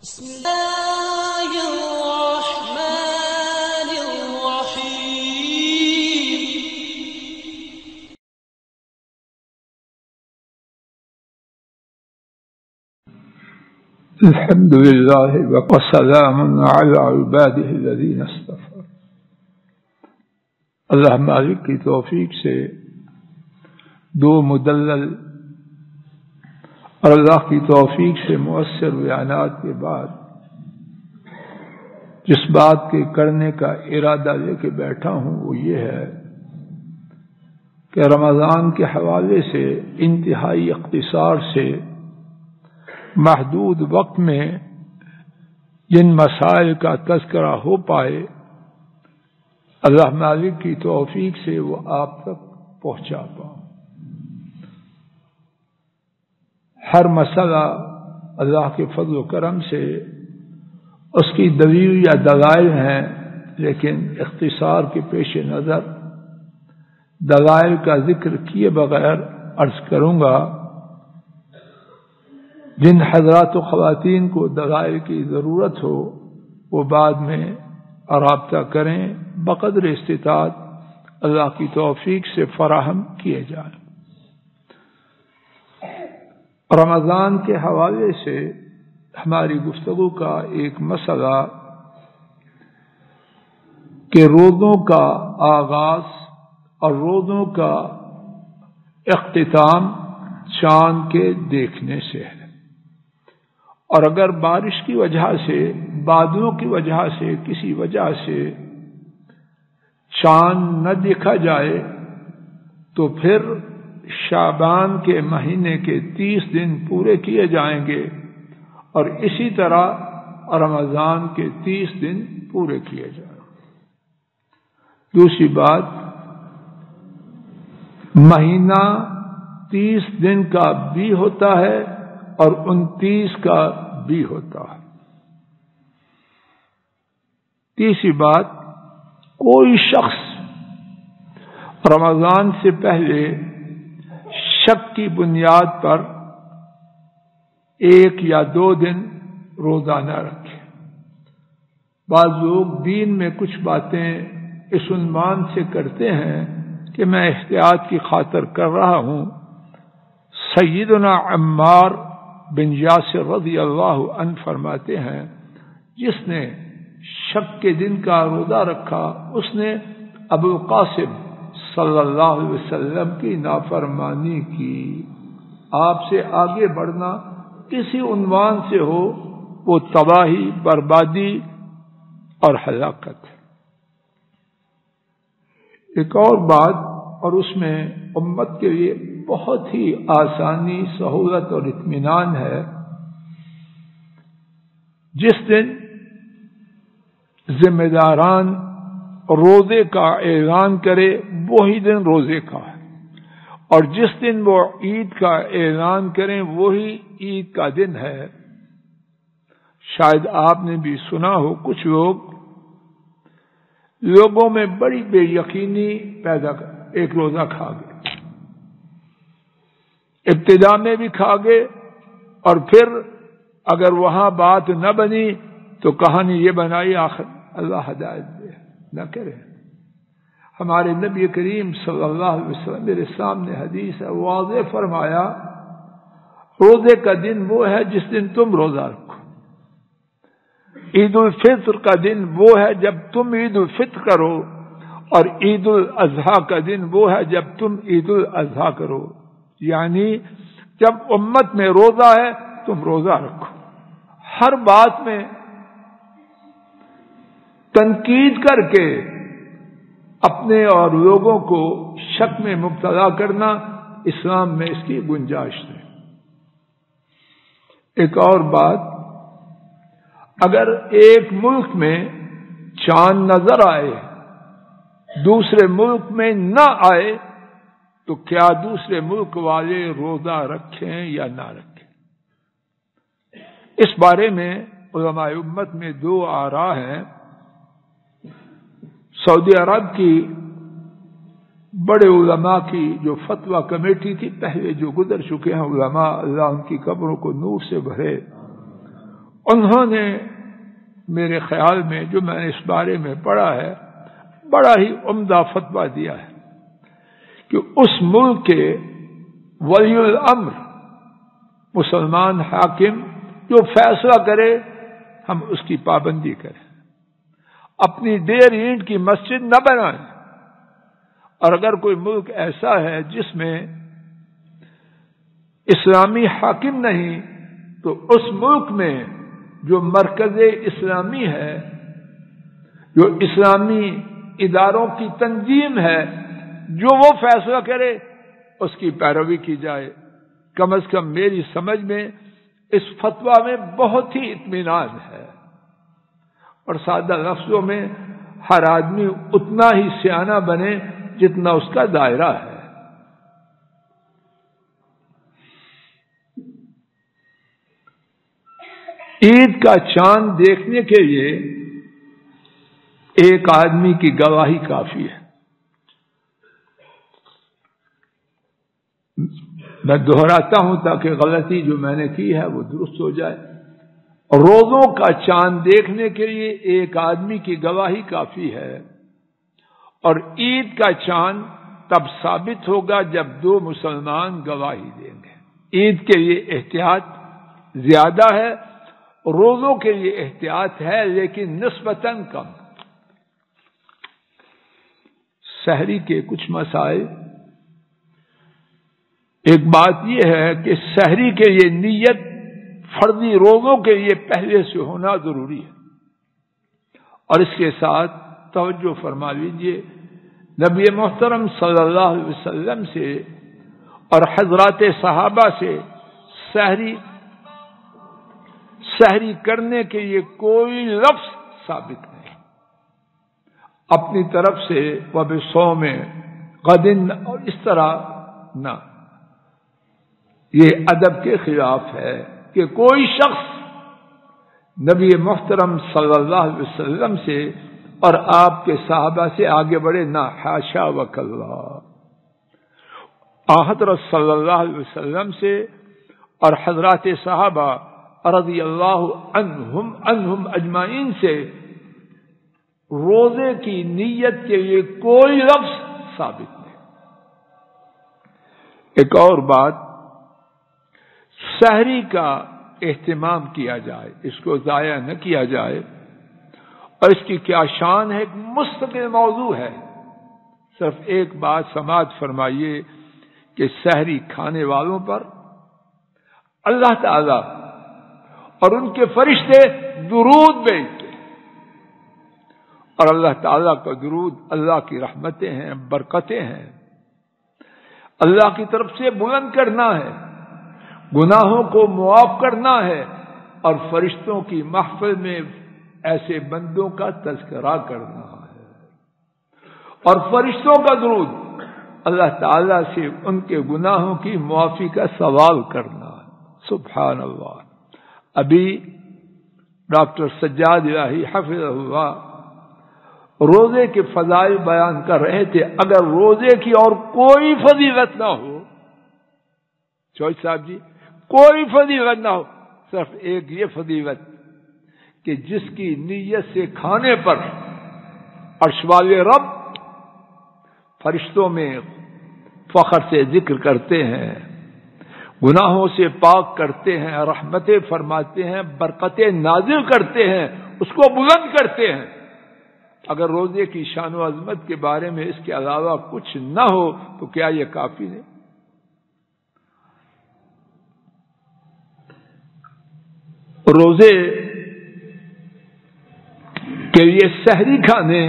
بسم الله الرحمن الرحيم. الحمد لله وسلام على عباده الذين اصطفى. اللہ مالک کی توفیق سے دو مدلل اور اللہ کی توفیق سے مؤثر بیانات کے بعد جس بات کے کرنے کا ارادہ لے کے بیٹھا ہوں وہ یہ ہے کہ رمضان کے حوالے سے انتہائی اختصار سے محدود وقت میں جن مسائل کا تذکرہ ہو پائے اللہ مالک کی توفیق سے وہ آپ تک پہنچا پاؤں۔ ہر مسئلہ اللہ کے فضل و کرم سے اس کی دلیل یا دلائل ہیں، لیکن اختصار کے پیش نظر دلائل کا ذکر کیے بغیر عرض کروں گا۔ جن حضرات و خواتین کو دلائل کی ضرورت ہو وہ بعد میں رابطہ کریں، بقدر استطاعت اللہ کی توفیق سے فراہم کیے جائیں۔ رمضان کے حوالے سے ہماری گفتگو کا ایک مسئلہ کہ روزوں کا آغاز اور روزوں کا اختتام چاند کے دیکھنے سے ہے، اور اگر بارش کی وجہ سے، بادلوں کی وجہ سے، کسی وجہ سے چاند نہ دیکھا جائے تو پھر شعبان کے مہینے کے 30 دن پورے کیے جائیں گے اور اسی طرح رمضان کے 30 دن پورے کیے جائیں گے۔ دوسری بات، مہینہ 30 دن کا بھی ہوتا ہے اور 29 کا بھی ہوتا ہے۔ تیسری بات، کوئی شخص رمضان سے پہلے شک کی بنیاد پر 1 یا 2 دن روزہ نہ رکھے۔ بعض لوگ دین میں کچھ باتیں اس عنوان سے کرتے ہیں کہ میں احتیاط کی خاطر کر رہا ہوں۔ سیدنا عمار بن یاسر رضی اللہ عنہ فرماتے ہیں، جس نے شک کے دن کا روزہ رکھا اس نے ابو القاسم صلی اللہ علیہ وسلم کی نافرمانی کی۔ آپ سے آگے بڑھنا کسی عنوان سے ہو وہ تباہی، بربادی اور ہلاکت ہے۔ ایک اور بات، اور اس میں امت کے لیے بہت ہی آسانی، سہولت اور اطمینان ہے، جس دن ذمہ داران روزے کا اعلان کرے وہی دن روزے کا ہے، اور جس دن وہ عید کا اعلان کریں وہی عید کا دن ہے۔ شاید آپ نے بھی سنا ہو کچھ لوگوں میں بڑی بے یقینی پیدا کر ایک روزہ کھا گئے، ابتدا میں بھی کھا گئے، اور پھر اگر وہاں بات نہ بنی تو کہانی یہ بنائی، آخر اللہ ہدایت دے نہ کرے۔ ہمارے نبی کریم صلی اللہ علیہ وسلم میرے سامنے حدیث ہے، واضح فرمایا روزے کا دن وہ ہے جس دن تم روزہ رکھو، عید الفطر کا دن وہ ہے جب تم عید الفطر کرو، اور عید الاضحیٰ کا دن وہ ہے جب تم عید الاضحیٰ کرو۔ یعنی جب امت میں روزہ ہے تم روزہ رکھو۔ ہر بات میں تنقید کر کے اپنے اور لوگوں کو شک میں مبتلا کرنا اسلام میں اس کی گنجائش ہے۔ ایک اور بات، اگر ایک ملک میں چاند نظر آئے دوسرے ملک میں نہ آئے تو کیا دوسرے ملک والے روزہ رکھیں یا نہ رکھیں؟ اس بارے میں علماء امت میں 2 آراء ہیں۔ سعودی عرب کی بڑے علماء کی جو فتویٰ کمیٹی تھی، پہلے جو گزر چکے ہیں علماء، اللہ ان کی قبروں کو نور سے بھرے، انہوں نے میرے خیال میں جو میں نے اس بارے میں پڑھا ہے بڑا ہی عمدہ فتویٰ دیا ہے کہ اس ملک کے ولی الامر مسلمان حاکم جو فیصلہ کرے ہم اس کی پابندی کریں، اپنی ڈیر اینٹ کی مسجد نہ بنائیں۔ اور اگر کوئی ملک ایسا ہے جس میں اسلامی حاکم نہیں تو اس ملک میں جو مرکز اسلامی ہے، جو اسلامی اداروں کی تنظیم ہے، جو وہ فیصلہ کرے اس کی پیروی کی جائے۔ کم از کم میری سمجھ میں اس فتویٰ میں بہت ہی اطمینان ہے، اور سادہ لفظوں میں ہر آدمی اتنا ہی سیانہ بنے جتنا اس کا دائرہ ہے۔ عید کا چاند دیکھنے کے لیے ایک آدمی کی گواہی کافی ہے۔ میں دہراتا ہوں تاکہ غلطی جو میں نے کی ہے وہ درست ہو جائے۔ روزوں کا چاند دیکھنے کے لیے ایک آدمی کی گواہی کافی ہے، اور عید کا چاند تب ثابت ہوگا جب دو مسلمان گواہی دیں گے۔ عید کے لیے احتیاط زیادہ ہے، روزوں کے لیے احتیاط ہے لیکن نسبتاً کم۔ سحری کے کچھ مسائل، ایک بات یہ ہے کہ سحری کے لیے نیت فرضی روزوں کے لیے پہلے سے ہونا ضروری ہے، اور اس کے ساتھ توجہ فرما لیجیے، نبی محترم صلی اللہ علیہ وسلم سے اور حضرات صحابہ سے سحری کرنے کے لیے کوئی لفظ ثابت نہیں۔ اپنی طرف سے وبصوم غد اور اس طرح نہ، یہ ادب کے خلاف ہے کہ کوئی شخص نبی محترم صلی اللہ علیہ وسلم سے اور آپ کے صحابہ سے آگے بڑھے، نہ، حاشا وکلا۔ حضرت صلی اللہ علیہ وسلم سے اور حضرات صحابہ رضی اللہ عنہم اجمعین سے روزے کی نیت کے لیے کوئی لفظ ثابت نہیں۔ ایک اور بات، سحری کا اہتمام کیا جائے، اس کو ضائع نہ کیا جائے، اور اس کی کیا شان ہے ایک مستقل موضوع ہے۔ صرف ایک بات سماعت فرمائیے کہ سحری کھانے والوں پر اللہ تعالی اور ان کے فرشتے درود بھیجتے ہیں، اور اللہ تعالیٰ کا درود اللہ کی رحمتیں ہیں، برکتیں ہیں، اللہ کی طرف سے بلند کرنا ہے، گناہوں کو معاف کرنا ہے، اور فرشتوں کی محفل میں ایسے بندوں کا تذکرہ کرنا ہے، اور فرشتوں کا درود اللہ تعالیٰ سے ان کے گناہوں کی معافی کا سوال کرنا ہے۔ سبحان اللہ۔ ابھی ڈاکٹر سجاد الہی حفظہ اللہ روزے کے فضائل بیان کر رہے تھے۔ اگر روزے کی اور کوئی فضیلت نہ ہو، چوہدری صاحب جی، کوئی فضیلت نہ ہو، صرف ایک یہ فضیلت کہ جس کی نیت سے کھانے پر عرش والے رب فرشتوں میں فخر سے ذکر کرتے ہیں، گناہوں سے پاک کرتے ہیں، رحمتیں فرماتے ہیں، برکتیں نازل کرتے ہیں، اس کو بلند کرتے ہیں۔ اگر روزے کی شان و عظمت کے بارے میں اس کے علاوہ کچھ نہ ہو تو کیا یہ کافی نہیں؟ روزے کے لیے سحری کھانے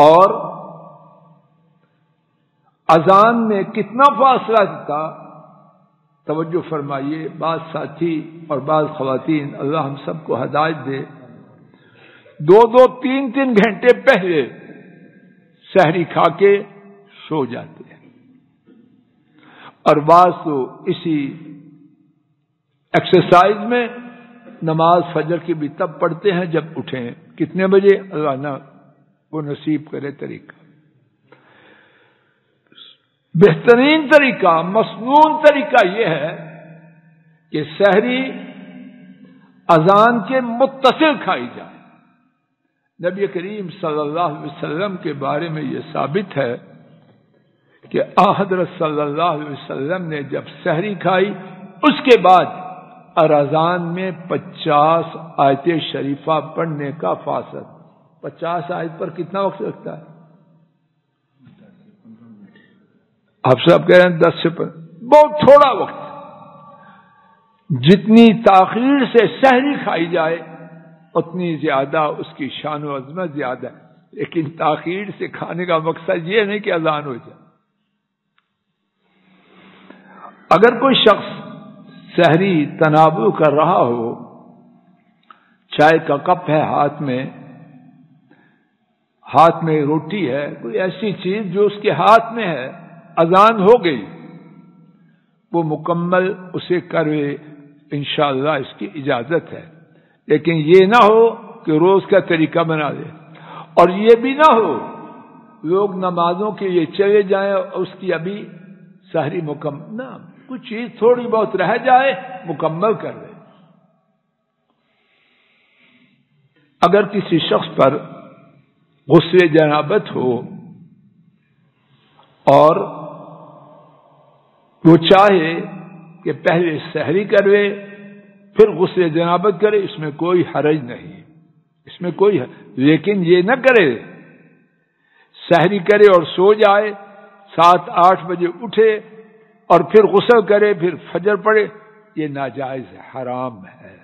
اور اذان میں کتنا فاصلہ تھا؟ توجہ فرمائیے، بعض ساتھی اور بعض خواتین، اللہ ہم سب کو ہدایت دے، 2-2 3-3 گھنٹے پہلے سحری کھا کے سو جاتے ہیں، اور بعض تو اسی ایکسرسائز میں نماز فجر کی بھی تب پڑھتے ہیں جب اٹھیں۔ کتنے بجے؟ اللہ نہ وہ نصیب کرے طریقہ۔ بہترین طریقہ، مسنون طریقہ یہ ہے کہ سحری اذان کے متصل کھائی جائے۔ نبی کریم صلی اللہ علیہ وسلم کے بارے میں یہ ثابت ہے کہ حضرت صلی اللہ علیہ وسلم نے جب سحری کھائی اس کے بعد اذان میں 50 آیت شریفہ پڑھنے کا فاصل۔ 50 آیت پر کتنا وقت لگتا ہے؟ آپ سب کہہ رہے ہیں 10 سے 15، بہت تھوڑا وقت۔ جتنی تاخیر سے سحری کھائی جائے اتنی زیادہ اس کی شان و عظمت زیادہ ہے، لیکن تاخیر سے کھانے کا مقصد یہ نہیں کہ اذان ہو جائے۔ اگر کوئی شخص سحری تناول کر رہا ہو، چائے کا کپ ہے ہاتھ میں روٹی ہے، کوئی ایسی چیز جو اس کے ہاتھ میں ہے، اذان ہو گئی، وہ مکمل اسے کرے، انشاءاللہ اس کی اجازت ہے، لیکن یہ نہ ہو کہ روز کا طریقہ بنا دے، اور یہ بھی نہ ہو لوگ نمازوں کے لیے چلے جائیں اور اس کی ابھی سحری مکمل نہ، کچھ چیز تھوڑی بہت رہ جائے مکمل کر لے۔ اگر کسی شخص پر غسل جنابت ہو اور وہ چاہے کہ پہلے سحری کرے پھر غسل جنابت کرے، اس میں کوئی حرج نہیں، اس میں کوئی لیکن یہ نہ کرے سحری کرے اور سو جائے، 7-8 بجے اٹھے اور پھر غسل کرے پھر فجر پڑے، یہ ناجائز ہے، حرام ہے۔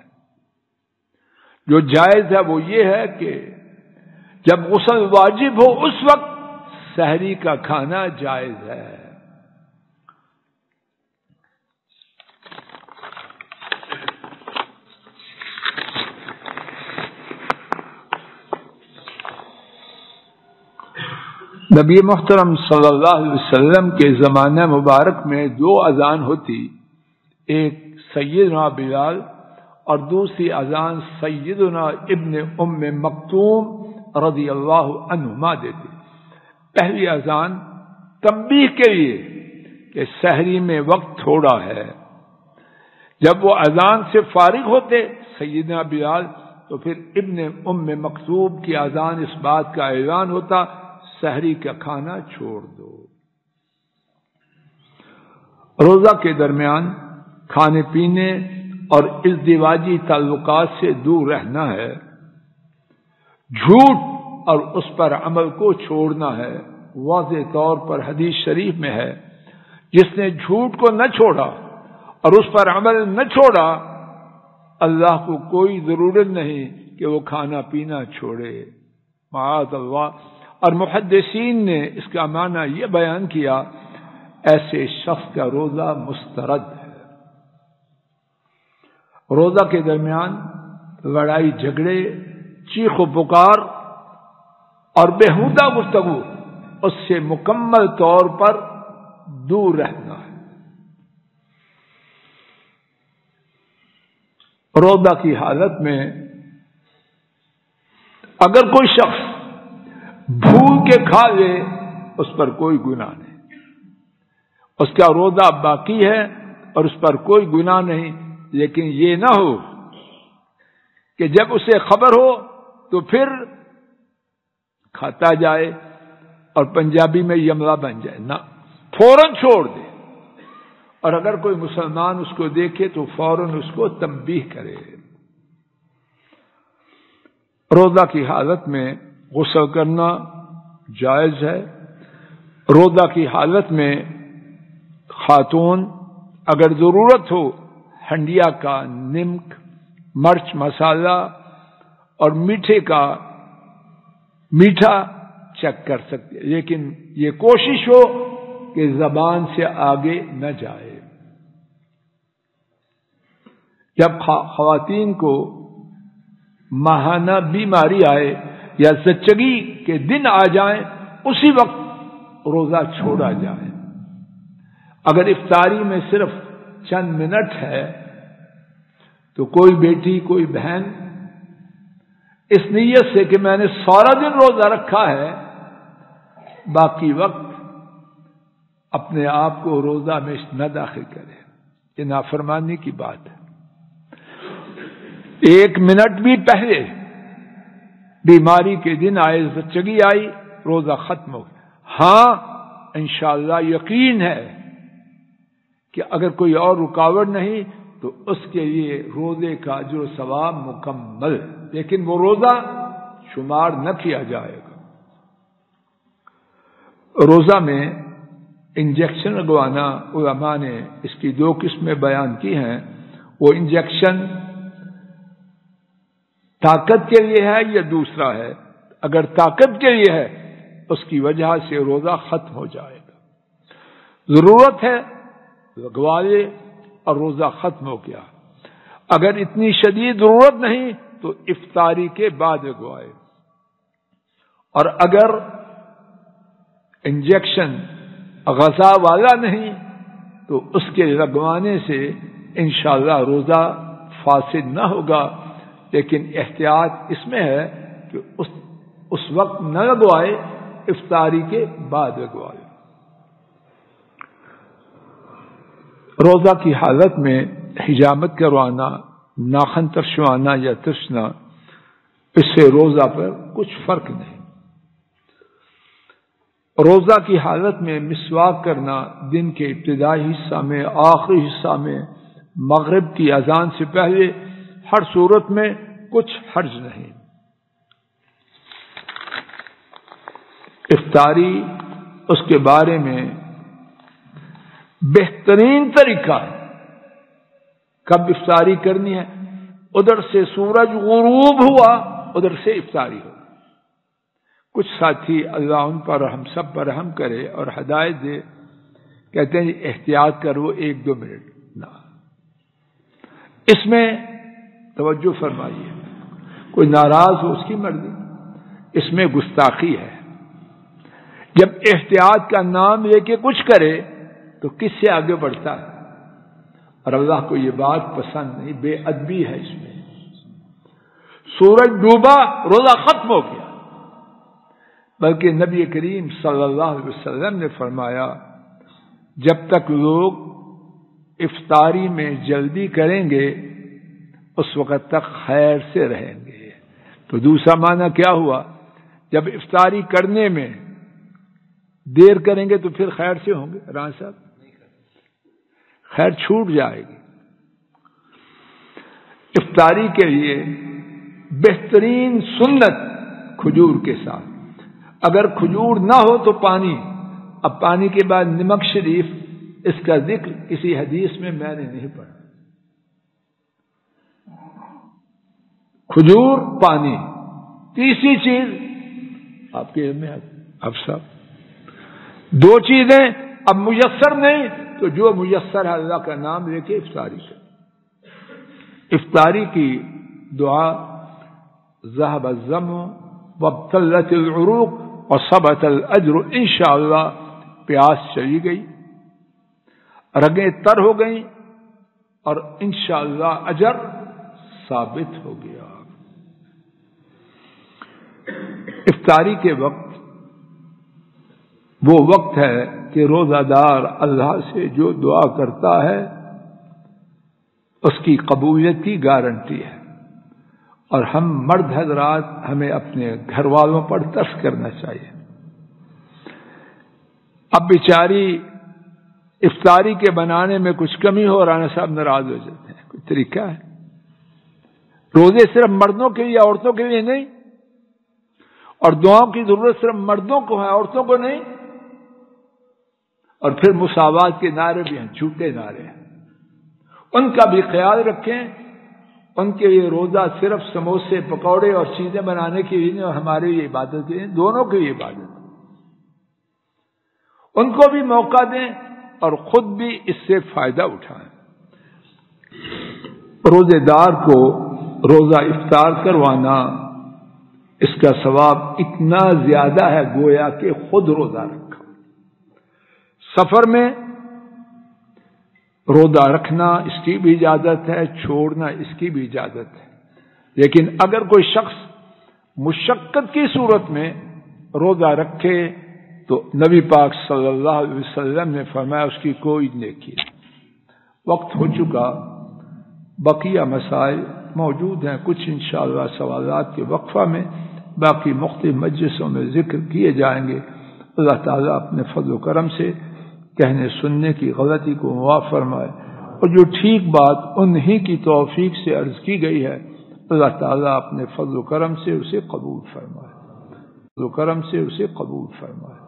جو جائز ہے وہ یہ ہے کہ جب غسل واجب ہو اس وقت سحری کا کھانا جائز ہے۔ نبی محترم صلی اللہ علیہ وسلم کے زمانہ مبارک میں 2 اذان ہوتی، ایک سیدنا بلال اور دوسری اذان سیدنا ابن ام مکتوم رضی اللہ عنہما دیتے۔ پہلی اذان تنبیہ کے لیے کہ سحری میں وقت تھوڑا ہے، جب وہ اذان سے فارغ ہوتے سیدنا بلال تو پھر ابن ام مکتوم کی اذان اس بات کا اعلان ہوتا سحری کا کھانا چھوڑ دو۔ روزہ کے درمیان کھانے پینے اور ازدواجی تعلقات سے دور رہنا ہے، جھوٹ اور اس پر عمل کو چھوڑنا ہے۔ واضح طور پر حدیث شریف میں ہے جس نے جھوٹ کو نہ چھوڑا اور اس پر عمل نہ چھوڑا، اللہ کو کوئی ضرورت نہیں کہ وہ کھانا پینا چھوڑے، معاذ اللہ۔ اور محدثین نے اس کا معنی یہ بیان کیا ایسے شخص کا روزہ مسترد ہے۔ روزہ کے درمیان لڑائی جھگڑے، چیخ و پکار اور بےہودہ گفتگو اس سے مکمل طور پر دور رہنا ہے۔ روزہ کی حالت میں اگر کوئی شخص بھول کے کھا لے اس پر کوئی گناہ نہیں، اس کا روزہ باقی ہے اور اس پر کوئی گناہ نہیں، لیکن یہ نہ ہو کہ جب اسے خبر ہو تو پھر کھاتا جائے اور پنجابی میں یملا بن جائے، نہ، فوراً چھوڑ دے، اور اگر کوئی مسلمان اس کو دیکھے تو فوراً اس کو تنبیہ کرے۔ روزہ کی حالت میں غسل کرنا جائز ہے۔ روزہ کی حالت میں خاتون اگر ضرورت ہو ہنڈیا کا نمک، مرچ مسالہ اور میٹھے کا میٹھا چیک کر سکتے، لیکن یہ کوشش ہو کہ زبان سے آگے نہ جائے۔ جب خواتین کو ماہانہ بیماری آئے یا زچگی کے دن آ جائیں اسی وقت روزہ چھوڑا جائے۔ اگر افطاری میں صرف چند منٹ ہے تو کوئی بیٹی کوئی بہن اس نیت سے کہ میں نے سارا دن روزہ رکھا ہے، باقی وقت اپنے آپ کو روزہ میں نہ داخل کرے، یہ نافرمانی کی بات ہے۔ 1 منٹ بھی پہلے بیماری کے دن آئے، زچگی آئی، روزہ ختم ہو گیا۔ ہاں انشاءاللہ یقین ہے کہ اگر کوئی اور رکاوٹ نہیں تو اس کے لیے روزے کا اجر و ثواب مکمل، لیکن وہ روزہ شمار نہ کیا جائے گا۔ روزہ میں انجیکشن لگوانا، علماء نے اس کی 2 قسمیں بیان کی ہیں۔ وہ انجیکشن طاقت کے لیے ہے یا دوسرا ہے؟ اگر طاقت کے لیے ہے اس کی وجہ سے روزہ ختم ہو جائے گا، ضرورت ہے لگوا لے اور روزہ ختم ہو گیا۔ اگر اتنی شدید ضرورت نہیں تو افطاری کے بعد لگوائے، اور اگر انجیکشن غذا والا نہیں تو اس کے لگوانے سے انشاءاللہ روزہ فاسد نہ ہوگا، لیکن احتیاط اس میں ہے کہ اس وقت نہ لگوائے، افطاری کے بعد لگوائے۔ روزہ کی حالت میں حجامت کروانا، ناخن ترشوانا یا ترشنا، اس سے روزہ پر کچھ فرق نہیں۔ روزہ کی حالت میں مسواک کرنا دن کے ابتدائی حصہ میں، آخری حصہ میں، مغرب کی اذان سے پہلے، ہر صورت میں کچھ حرج نہیں۔ افطاری اس کے بارے میں بہترین طریقہ ہے۔ کب افطاری کرنی ہے؟ ادھر سے سورج غروب ہوا، ادھر سے افطاری ہو۔ کچھ ساتھی، اللہ ان پر ہم سب پر رحم کرے اور ہدایت دے، کہتے ہیں احتیاط کرو 1-2 منٹ نہ، اس میں توجہ فرمائیے۔ کوئی ناراض ہو اس کی مرضی، اس میں گستاخی ہے۔ جب احتیاط کا نام لے کے کچھ کرے تو کس سے آگے بڑھتا ہے؟ اور اللہ کو یہ بات پسند نہیں، بے ادبی ہے اس میں۔ سورج ڈوبا، روزہ ختم ہو گیا، بلکہ نبی کریم صلی اللہ علیہ وسلم نے فرمایا جب تک لوگ افطاری میں جلدی کریں گے اس وقت تک خیر سے رہیں گے۔ تو دوسرا معنی کیا ہوا؟ جب افطاری کرنے میں دیر کریں گے تو پھر خیر سے ہوں گے؟ رانا صاحب خیر چھوٹ جائے گی۔ افطاری کے لیے بہترین سنت کھجور کے ساتھ، اگر کھجور نہ ہو تو پانی، اب پانی کے بعد نمک شریف، اس کا ذکر کسی حدیث میں نے نہیں پڑھا۔ کھجور، پانی، تیسری چیز آپ کے علم میں اب صاحب 2 چیزیں اب میسر نہیں تو جو میسر ہے اللہ کا نام لے کے افطاری سے۔ افطاری کی دعا ذهب الظم وابتلت العروق وثبت الاجر، انشاءاللہ پیاس چلی گئی، رگیں تر ہو گئیں اور انشاءاللہ اجر ثابت ہو گیا۔ افطاری کے وقت وہ وقت ہے کہ روزہ دار اللہ سے جو دعا کرتا ہے اس کی قبولیت کی گارنٹی ہے، اور ہم مرد حضرات ہمیں اپنے گھر والوں پر ترس کرنا چاہیے۔ اب بیچاری افطاری کے بنانے میں کچھ کمی ہو، رانا صاحب ناراض ہو جاتے ہیں۔ کوئی طریقہ ہے؟ روزے صرف مردوں کے لیے، عورتوں کے لیے نہیں، اور دعاؤں کی ضرورت صرف مردوں کو ہے، عورتوں کو نہیں۔ اور پھر مساوات کے نعرے بھی ہیں، جھوٹے نعرے ہیں، ان کا بھی خیال رکھیں۔ ان کے لیے روزہ صرف سموسے، پکوڑے اور چیزیں بنانے کے لیے نہیں، اور ہمارے لیے عبادت کے لیے، دونوں کے لیے عبادت۔ ان کو بھی موقع دیں اور خود بھی اس سے فائدہ اٹھائیں۔ روزے دار کو روزہ افطار کروانا، اس کا ثواب اتنا زیادہ ہے گویا کہ خود روزہ رکھا۔ سفر میں روزہ رکھنا اس کی بھی اجازت ہے، چھوڑنا اس کی بھی اجازت ہے، لیکن اگر کوئی شخص مشقت کی صورت میں روزہ رکھے تو نبی پاک صلی اللہ علیہ وسلم نے فرمایا اس کی کوئی نیکی نہیں۔ وقت ہو چکا، بقیہ مسائل موجود ہیں، کچھ انشاءاللہ سوالات کے وقفہ میں، باقی مختلف مجلسوں میں ذکر کیے جائیں گے۔ اللہ تعالیٰ اپنے فضل و کرم سے کہنے سننے کی غلطی کو معاف فرمائے، اور جو ٹھیک بات انہی کی توفیق سے عرض کی گئی ہے اللہ تعالیٰ اپنے فضل و کرم سے اسے قبول فرمائے، فضل و کرم سے اسے قبول فرمائے۔